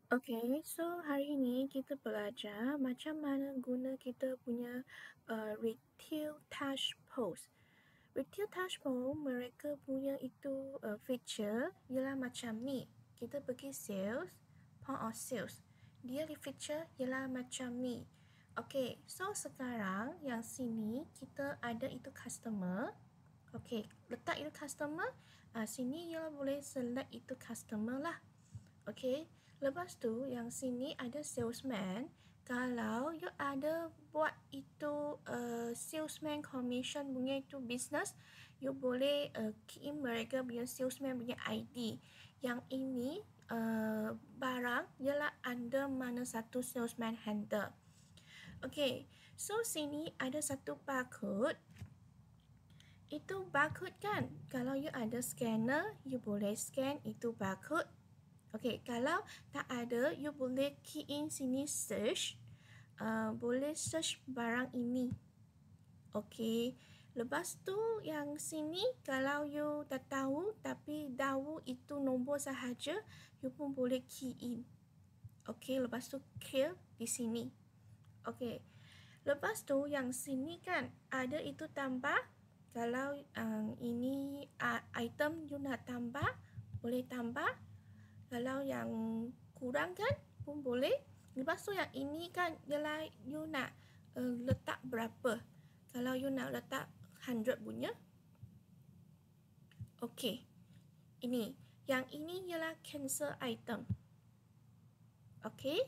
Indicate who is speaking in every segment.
Speaker 1: Okay, so hari ini kita belajar macam mana guna kita punya retail touch post. Retail touch post mereka punya itu feature ialah macam ni. Kita pergi sales, point of sales. Dia di feature ialah macam ni. Okay, so sekarang yang sini kita ada itu customer. Okay, letak itu customer. Sini ialah boleh select itu customer lah. Okay, lepas tu yang sini ada salesman. Kalau you ada buat itu salesman commission punya itu business, you boleh key in mereka punya salesman punya ID. Yang ini barang ialah under mana satu salesman handle. Okay, so sini ada satu barcode. Itu barcode kan? Kalau you ada scanner, you boleh scan itu barcode. Okay, kalau tak ada, you boleh key in sini search. Boleh search barang ini. Okay, lepas tu yang sini kalau you tak tahu tapi tahu itu nombor sahaja, you pun boleh key in. Okay, lepas tu clear di sini. Okay, lepas tu yang sini kan ada itu tambah. Kalau ini item you nak tambah, boleh tambah. Kalau yang kurang kan pun boleh. Lepas tu yang ini kan ialah you nak letak berapa. Kalau you nak letak 100 punya. Okay. Ini. Yang ini ialah cancel item. Okay.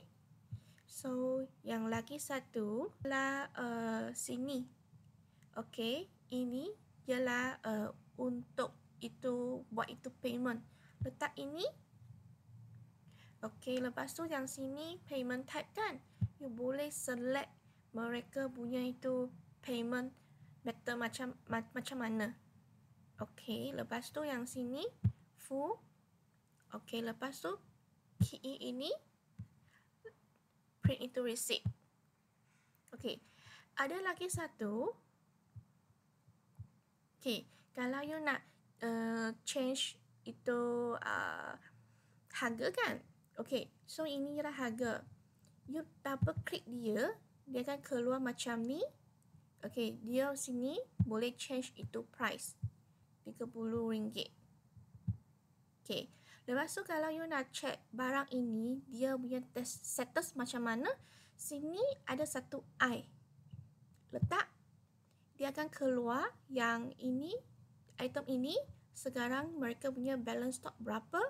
Speaker 1: So, yang lagi satu ialah sini. Okay. Ini ialah untuk itu buat itu payment. Letak ini. Okay, lepas tu yang sini payment type kan. You boleh select mereka punya itu payment method macam mana. Okay, lepas tu yang sini full. Okay, lepas tu key ini print itu receipt. Okay, ada lagi satu. Okay, kalau you nak change itu harga kan. Okay, so ini ialah harga. You double klik dia, dia akan keluar macam ni. Okay, dia sini boleh change itu price. RM30. Okay, lepas tu kalau you nak check barang ini, dia punya status macam mana, sini ada satu I. Letak, dia akan keluar yang ini, item ini, sekarang mereka punya balance stock berapa,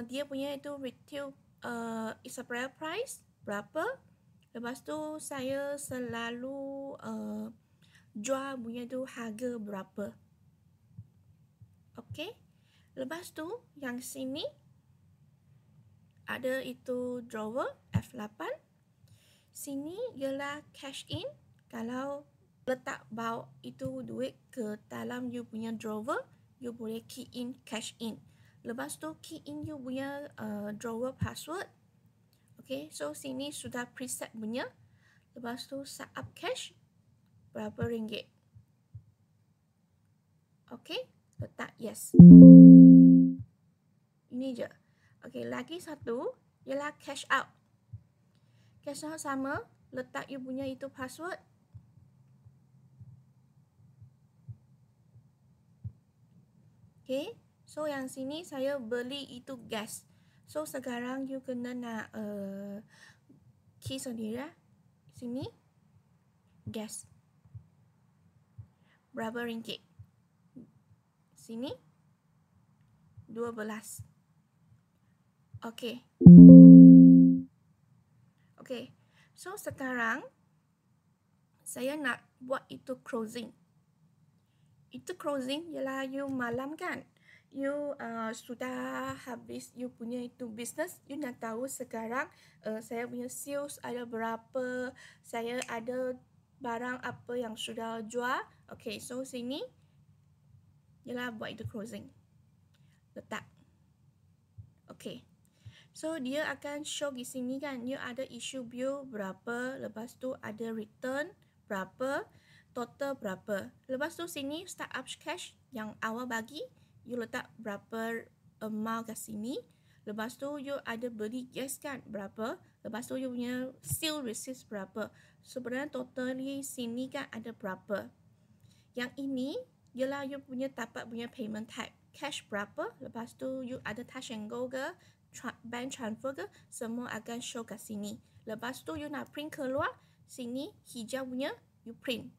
Speaker 1: dia punya itu retail Isabel price berapa. Lepas tu saya selalu jual punya tu harga berapa. Okay. Lepas tu yang sini ada itu drawer F8. Sini ialah cash in. Kalau letak bawa itu duit ke dalam you punya drawer, you boleh key in cash in. Lepas tu key in you punya drawer password. Okay, so sini sudah preset punya. Lepas tu set up cash berapa ringgit. Okay, letak yes. Ini je. Okay, lagi satu ialah cash out. Cash out sama, letak you punya itu password. Okay, so yang sini saya beli itu gas. So sekarang you kena nak key sendiri lah. Sini gas berapa ringgit. Sini 12. Okay. Okay, so sekarang saya nak buat itu closing. Itu closing ialah you malam kan. You sudah habis you punya itu business. You nak tahu sekarang saya punya sales ada berapa. Saya ada barang apa yang sudah jual. Okay, so sini ialah buat itu closing. Letak. Okay. So dia akan show di sini kan. You ada issue bill berapa. Lepas tu ada return berapa. Total berapa. Lepas tu sini startup cash yang awal bagi. You letak berapa amount kat sini. Lepas tu you ada beli gas kan berapa. Lepas tu you punya seal receipt berapa. Sebenarnya totally sini kan ada berapa. Yang ini ialah you punya dapat punya payment type. Cash berapa. Lepas tu you ada touch and go ke, bank transfer ke, semua akan show kat sini. Lepas tu you nak print keluar, sini hijau punya you print.